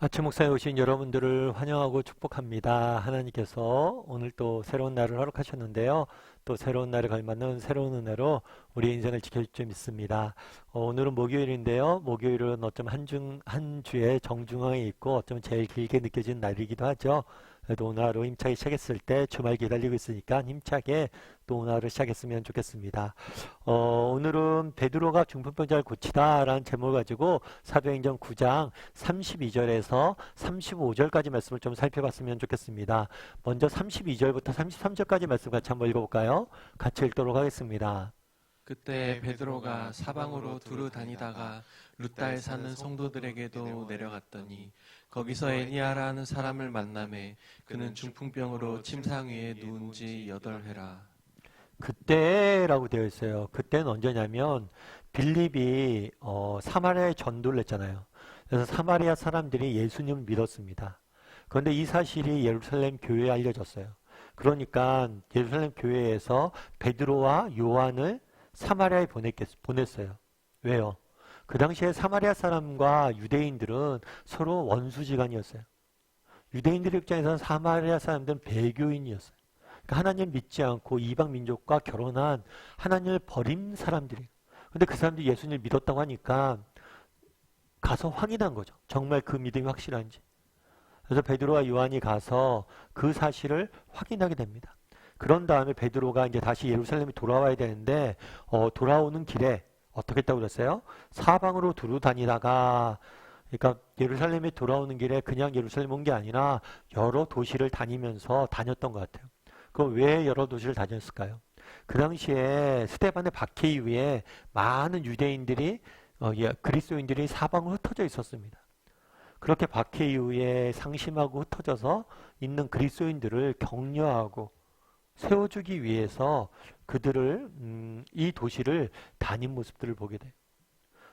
아침 목사에 오신 여러분들을 환영하고 축복합니다. 하나님께서 오늘 또 새로운 날을 허락하셨는데요. 또 새로운 날에 걸맞는 새로운 은혜로 우리 인생을 지켜줄 줄 믿습니다. 오늘은 목요일인데요. 목요일은 어쩜 한 주의 정중앙에 있고 어쩌면 제일 길게 느껴지는 날이기도 하죠. 그래도 오늘 하루 힘차게 시작했을 때 주말 기다리고 있으니까 힘차게 또 오늘 하루 시작했으면 좋겠습니다. 오늘은 베드로가 중풍병자를 고치다 라는 제목을 가지고 사도행전 9장 32절에서 35절까지 말씀을 좀 살펴봤으면 좋겠습니다. 먼저 32절부터 33절까지 말씀 같이 한번 읽어볼까요? 같이 읽도록 하겠습니다. 그때 베드로가 사방으로 두루 다니다가 룻다에 사는 성도들에게도 내려갔더니 거기서 에니아라는 사람을 만나매 그는 중풍병으로 침상 위에 누운 지 8회라. 그때라고 되어 있어요. 그때는 언제냐면 빌립이 사마리아에 전도를 했잖아요. 그래서 사마리아 사람들이 예수님을 믿었습니다. 그런데 이 사실이 예루살렘 교회에 알려졌어요. 그러니까 예루살렘 교회에서 베드로와 요한을 사마리아에 보냈어요. 왜요? 그 당시에 사마리아 사람과 유대인들은 서로 원수지간이었어요. 유대인들 입장에서는 사마리아 사람들은 배교인이었어요. 그러니까 하나님 믿지 않고 이방 민족과 결혼한 하나님을 버린 사람들이에요. 근데 그 사람들이 예수님을 믿었다고 하니까 가서 확인한 거죠. 정말 그 믿음이 확실한지. 그래서 베드로와 요한이 가서 그 사실을 확인하게 됩니다. 그런 다음에 베드로가 이제 다시 예루살렘에 돌아와야 되는데 돌아오는 길에 어떻게 했다고 그랬어요? 사방으로 두루 다니다가, 그러니까 예루살렘에 돌아오는 길에 그냥 예루살렘 온 게 아니라 여러 도시를 다니면서 다녔던 것 같아요. 그럼 왜 여러 도시를 다녔을까요? 그 당시에 스데반의 박해 이후에 많은 유대인들이 그리스도인들이 사방으로 흩어져 있었습니다. 그렇게 박해 이후에 상심하고 흩어져서 있는 그리스도인들을 격려하고 세워주기 위해서 그들을 이 도시를 다닌 모습들을 보게 돼요.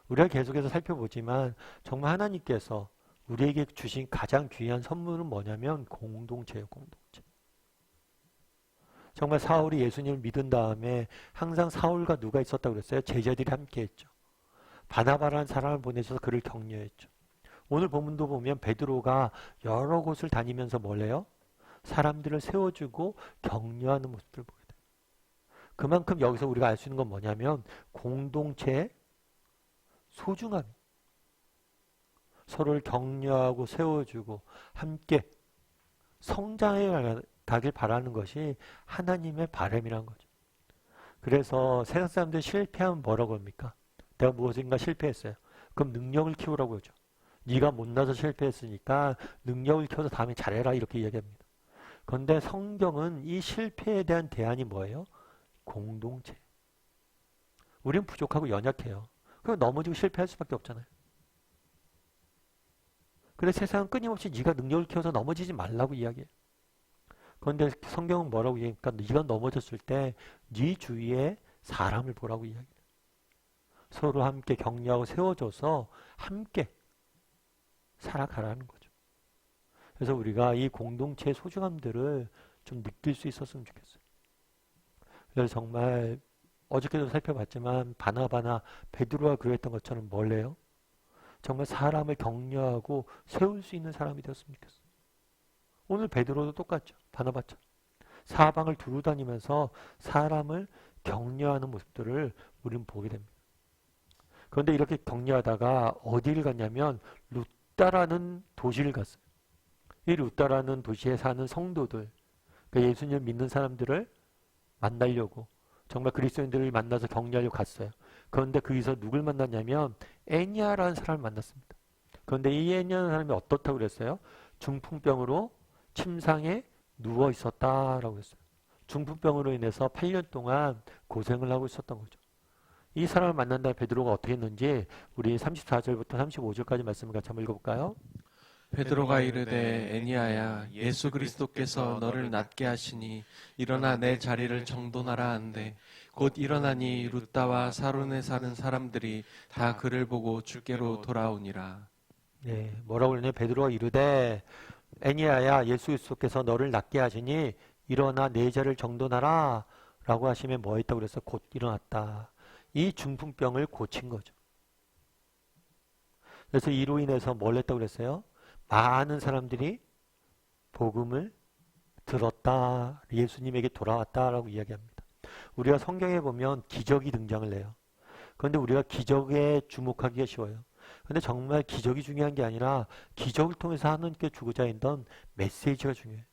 우리가 계속해서 살펴보지만 정말 하나님께서 우리에게 주신 가장 귀한 선물은 뭐냐면 공동체예요. 공동체. 정말 사울이 예수님을 믿은 다음에 항상 사울과 누가 있었다고 그랬어요? 제자들이 함께 했죠. 바나바라는 사람을 보내셔서 그를 격려했죠. 오늘 본문도 보면 베드로가 여러 곳을 다니면서 뭘 해요? 사람들을 세워주고 격려하는 모습을 보게 돼요. 그만큼 여기서 우리가 알 수 있는 건 뭐냐면 공동체의 소중함. 서로를 격려하고 세워주고 함께 성장해 가길 바라는 것이 하나님의 바람이란 거죠. 그래서 세상 사람들이 실패하면 뭐라고 합니까? 내가 무엇인가 실패했어요. 그럼 능력을 키우라고 하죠. 네가 못나서 실패했으니까 능력을 키워서 다음에 잘해라 이렇게 이야기합니다. 그런데 성경은 이 실패에 대한 대안이 뭐예요? 공동체. 우리는 부족하고 연약해요. 그럼 넘어지고 실패할 수밖에 없잖아요. 근데 세상은 끊임없이 네가 능력을 키워서 넘어지지 말라고 이야기해요. 그런데 성경은 뭐라고 얘기하니까 네가 넘어졌을 때 네 주위에 사람을 보라고 이야기해요. 서로 함께 격려하고 세워줘서 함께 살아가라는 거죠. 그래서 우리가 이 공동체의 소중함들을 좀 느낄 수 있었으면 좋겠어요. 그래서 정말 어저께도 살펴봤지만 바나바나 베드로가 그랬던 것처럼 뭘 해요? 정말 사람을 격려하고 세울 수 있는 사람이 되었으면 좋겠어요. 오늘 베드로도 똑같죠. 바나바처럼. 사방을 두루 다니면서 사람을 격려하는 모습들을 우리는 보게 됩니다. 그런데 이렇게 격려하다가 어디를 갔냐면 룻다라는 도시를 갔어요. 이 룻다라는 도시에 사는 성도들, 그러니까 예수님을 믿는 사람들을 만나려고 정말 그리스도인들을 만나서 격려하려고 갔어요. 그런데 거기서 누굴 만났냐면 애니아라는 사람을 만났습니다. 그런데 이 애니아라는 사람이 어떻다고 그랬어요? 중풍병으로 침상에 누워 있었다라고 했어요. 중풍병으로 인해서 8년 동안 고생을 하고 있었던 거죠. 이 사람을 만난 다음에 베드로가 어떻게 했는지 우리 34절부터 35절까지 말씀을 같이 한번 읽어볼까요? 베드로가 이르되 에니아야 예수 그리스도께서 너를 낫게 하시니 일어나 내 자리를 정돈하라 한데 곧 일어나니 룻다와 사론에 사는 사람들이 다 그를 보고 주께로 돌아오니라. 네, 뭐라고 그러냐? 베드로가 이르되 애니야야 예수 그리스도께서 너를 낫게 하시니 일어나 내 자리를 정돈하라 라고 하시면 뭐 했다고 그래서 곧 일어났다. 이 중풍병을 고친 거죠. 그래서 이로 인해서 뭘 했다고 그랬어요? 많은 사람들이 복음을 들었다, 예수님에게 돌아왔다라고 이야기합니다. 우리가 성경에 보면 기적이 등장을 해요. 그런데 우리가 기적에 주목하기가 쉬워요. 근데 정말 기적이 중요한 게 아니라 기적을 통해서 하나님께 주고자 했던 메시지가 중요해요.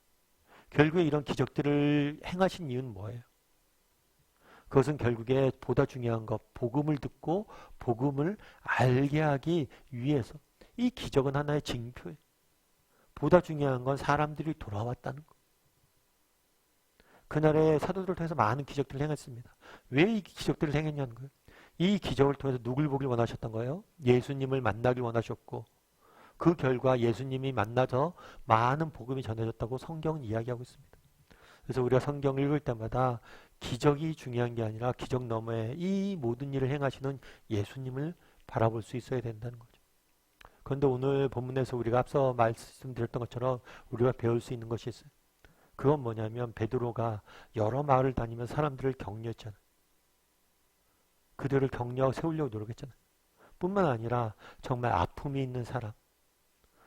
결국에 이런 기적들을 행하신 이유는 뭐예요? 그것은 결국에 보다 중요한 것, 복음을 듣고 복음을 알게 하기 위해서. 이 기적은 하나의 징표예요. 보다 중요한 건 사람들이 돌아왔다는 것. 그날의 사도들을 통해서 많은 기적들을 행했습니다. 왜 이 기적들을 행했냐는 거예요. 이 기적을 통해서 누굴 보길 원하셨던 거예요? 예수님을 만나길 원하셨고, 그 결과 예수님이 만나서 많은 복음이 전해졌다고 성경은 이야기하고 있습니다. 그래서 우리가 성경을 읽을 때마다 기적이 중요한 게 아니라 기적 너머에 이 모든 일을 행하시는 예수님을 바라볼 수 있어야 된다는 거죠. 그런데 오늘 본문에서 우리가 앞서 말씀드렸던 것처럼 우리가 배울 수 있는 것이 있어요. 그건 뭐냐면 베드로가 여러 마을을 다니면서 사람들을 격려했잖아요. 그들을 격려하고 세우려고 노력했잖아요. 뿐만 아니라 정말 아픔이 있는 사람,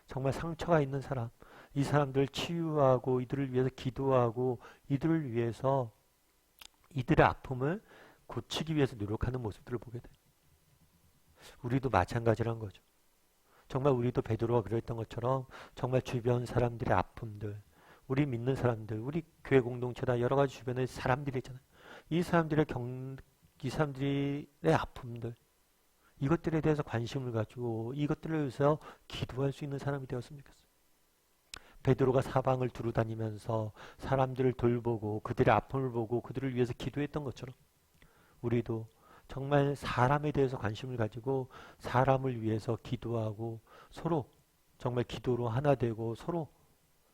정말 상처가 있는 사람, 이 사람들을 치유하고 이들을 위해서 기도하고 이들을 위해서 이들의 아픔을 고치기 위해서 노력하는 모습들을 보게 돼요. 우리도 마찬가지란 거죠. 정말 우리도 베드로가 그랬던 것처럼 정말 주변 사람들의 아픔들, 우리 믿는 사람들, 우리 교회 공동체다 여러 가지 주변의 사람들이 있잖아요. 이 사람들의 아픔들, 이것들에 대해서 관심을 가지고 이것들을 위해서 기도할 수 있는 사람이 되었으면 좋겠어요. 베드로가 사방을 두루 다니면서 사람들을 돌보고 그들의 아픔을 보고 그들을 위해서 기도했던 것처럼 우리도 정말 사람에 대해서 관심을 가지고 사람을 위해서 기도하고 서로 정말 기도로 하나 되고 서로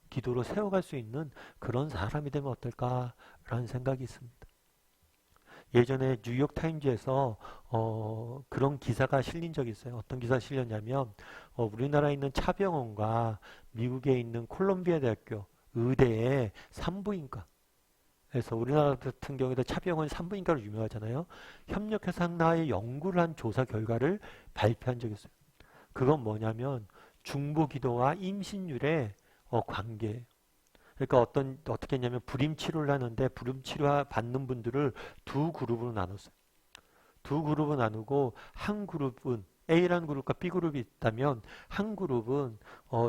기도로 세워갈 수 있는 그런 사람이 되면 어떨까라는 생각이 있습니다. 예전에 뉴욕 타임즈에서 그런 기사가 실린 적이 있어요. 어떤 기사가 실렸냐면 우리나라에 있는 차병원과 미국에 있는 콜롬비아 대학교 의대의 산부인과 그래서 우리나라 같은 경우에도 차병원 산부인과로 유명하잖아요. 협력해서 하나의 연구를 한 조사 결과를 발표한 적이 있어요. 그건 뭐냐면 중보기도와 임신율의 관계예요. 그러니까 어떻게 했냐면 불임 치료를 하는데 불임 치료 받는 분들을 두 그룹으로 나눴어요. 두 그룹을 나누고 한 그룹은 A라는 그룹과 B 그룹이 있다면 한 그룹은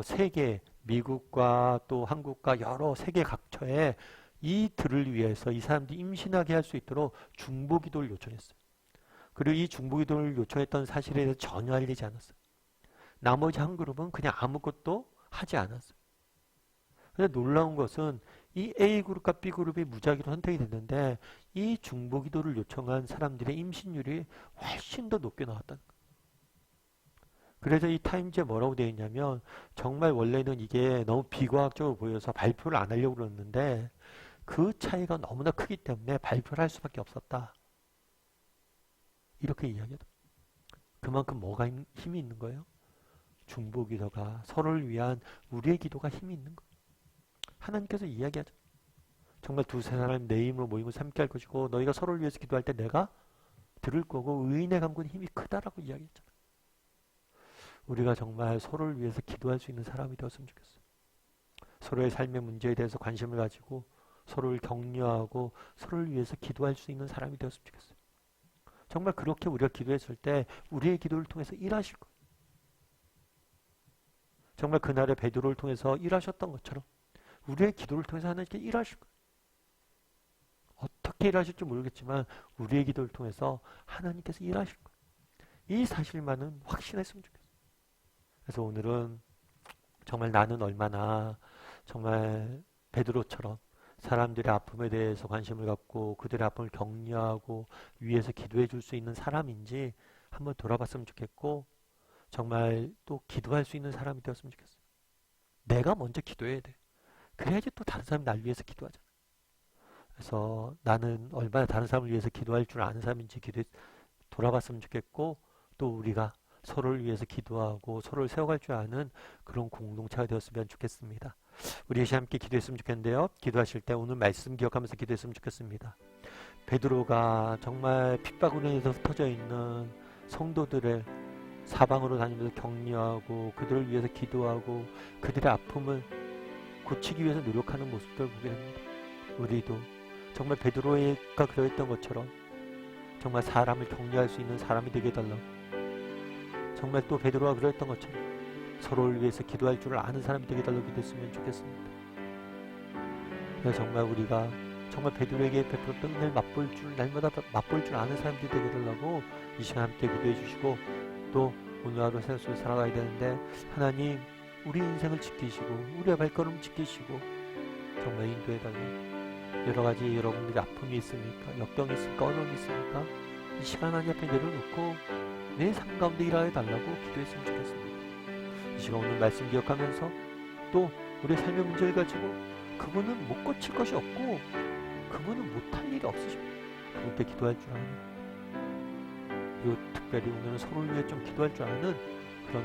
세계 미국과 또 한국과 여러 세계 각처에 이들을 위해서 이 사람들이 임신하게 할 수 있도록 중보기도를 요청했어요. 그리고 이 중보기도를 요청했던 사실에 대해서 전혀 알리지 않았어요. 나머지 한 그룹은 그냥 아무것도 하지 않았어요. 근데 놀라운 것은 이 A그룹과 B그룹이 무작위로 선택이 됐는데 이 중보기도를 요청한 사람들의 임신율이 훨씬 더 높게 나왔다는 거예요. 그래서 이 타임즈에 뭐라고 되어 있냐면 정말 원래는 이게 너무 비과학적으로 보여서 발표를 안 하려고 그랬는데 그 차이가 너무나 크기 때문에 발표를 할 수밖에 없었다. 이렇게 이야기하죠. 그만큼 뭐가 힘이 있는 거예요? 중보기도가 서로를 위한 우리의 기도가 힘이 있는 거예요. 하나님께서 이야기하죠. 정말 두세 사람 내 힘으로 모임을 삼게 할 것이고 너희가 서로를 위해서 기도할 때 내가 들을 거고 의인의 강구는 힘이 크다라고 이야기했잖아요. 우리가 정말 서로를 위해서 기도할 수 있는 사람이 되었으면 좋겠어요. 서로의 삶의 문제에 대해서 관심을 가지고 서로를 격려하고 서로를 위해서 기도할 수 있는 사람이 되었으면 좋겠어요. 정말 그렇게 우리가 기도했을 때 우리의 기도를 통해서 일하실 거예요. 정말 그날의 베드로를 통해서 일하셨던 것처럼 우리의 기도를 통해서 하나님께 일하실 거예요. 어떻게 일하실지 모르겠지만 우리의 기도를 통해서 하나님께서 일하실 거예요. 이 사실만은 확신했으면 좋겠어요. 그래서 오늘은 정말 나는 얼마나 정말 베드로처럼 사람들의 아픔에 대해서 관심을 갖고 그들의 아픔을 격려하고 위해서 기도해 줄 수 있는 사람인지 한번 돌아봤으면 좋겠고 정말 또 기도할 수 있는 사람이 되었으면 좋겠어요. 내가 먼저 기도해야 돼. 그래야지 또 다른 사람이 날 위해서 기도하잖아. 그래서 나는 얼마나 다른 사람을 위해서 기도할 줄 아는 사람인지 돌아봤으면 좋겠고 또 우리가 서로를 위해서 기도하고 서로를 세워갈 줄 아는 그런 공동체가 되었으면 좋겠습니다. 우리 다시 함께 기도했으면 좋겠는데요. 기도하실 때 오늘 말씀 기억하면서 기도했으면 좋겠습니다. 베드로가 정말 핍박으로 인해서 흩어져 있는 성도들을 사방으로 다니면서 격려하고 그들을 위해서 기도하고 그들의 아픔을 고치기 위해서 노력하는 모습들을 보게 됩니다. 우리도 정말 베드로가 그러했던 것처럼 정말 사람을 격려할 수 있는 사람이 되게 해달라고, 정말 또 베드로가 그러했던 것처럼 서로를 위해서 기도할 줄을 아는 사람이 되게 해달라고 기도했으면 좋겠습니다. 그래서 정말 우리가 정말 베드로에게 베풀었던 은혜를 맛볼 줄, 날마다 맛볼 줄 아는 사람들이 되게 해달라고 이 시간 함께 기도해 주시고, 또 오늘 하루 세상 속에 살아가야 되는데 하나님 우리 인생을 지키시고 우리의 발걸음 지키시고 정말 인도해 달라고. 여러 가지 여러분들이 아픔이 있습니까? 역경이 있습니까? 어려움이 있습니까? 이 시간 하나님 앞에 내려놓고 내 삶 가운데 일하여 달라고 기도했으면 좋겠습니다. 이 시간 오늘 말씀 기억하면서 또 우리의 삶의 문제를 가지고 그분은 못 고칠 것이 없고 그분은 못할 일이 없으십니다. 그분께 기도할 줄 아는, 그리고 특별히 오늘은 서로를 위해 좀 기도할 줄 아는 그런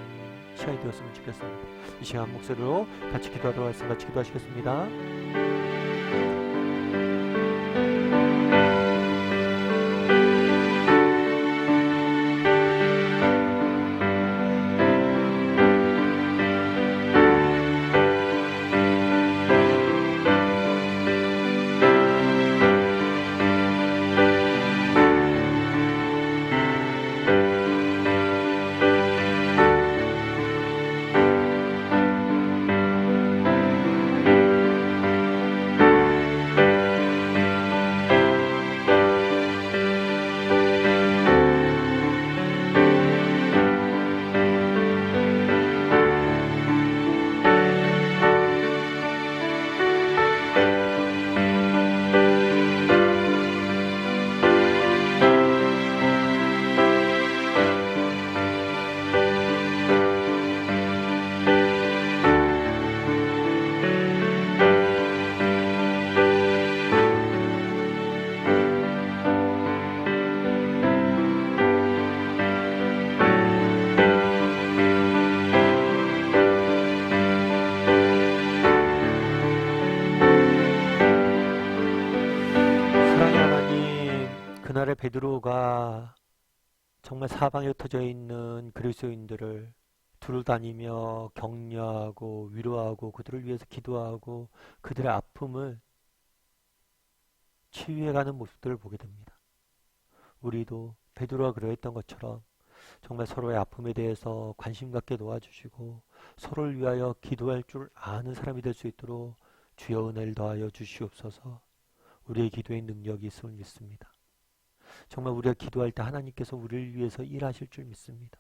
시간이 되었으면 좋겠습니다. 이 시간 목소리로 같이 기도하도록 하겠습니다. 같이 기도하시겠습니다. 사랑의 하나님, 그날의 베드로가 정말 사방에 흩어져 있는 그리스도인들을 두루다니며 격려하고 위로하고 그들을 위해서 기도하고 그들의 아픔을 치유해가는 모습들을 보게 됩니다. 우리도 베드로가 그러했던 것처럼 정말 서로의 아픔에 대해서 관심 갖게 도와주시고 서로를 위하여 기도할 줄 아는 사람이 될 수 있도록 주여 은혜를 더하여 주시옵소서. 우리의 기도의 능력이 있음을 믿습니다. 정말 우리가 기도할 때 하나님께서 우리를 위해서 일하실 줄 믿습니다.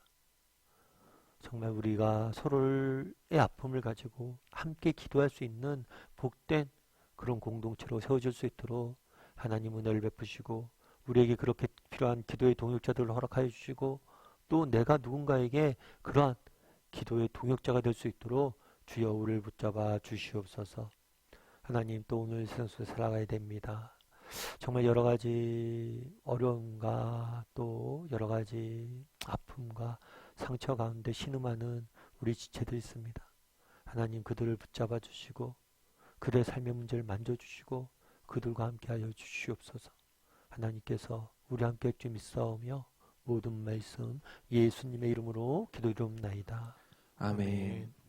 정말 우리가 서로의 아픔을 가지고 함께 기도할 수 있는 복된 그런 공동체로 세워질 수 있도록 하나님 은혜를 베푸시고 우리에게 그렇게 필요한 기도의 동역자들을 허락하여 주시고 또 내가 누군가에게 그러한 기도의 동역자가 될 수 있도록 주여 우리를 붙잡아 주시옵소서. 하나님, 또 오늘 세상 속에 살아가야 됩니다. 정말 여러 가지 어려움과 또 여러 가지 아픔과 상처 가운데 신음하는 우리 지체들이 있습니다. 하나님, 그들을 붙잡아 주시고 그들의 삶의 문제를 만져주시고 그들과 함께하여 주시옵소서. 하나님께서 우리 함께 할 줄 믿사오며 모든 말씀 예수님의 이름으로 기도드리옵나이다. 아멘.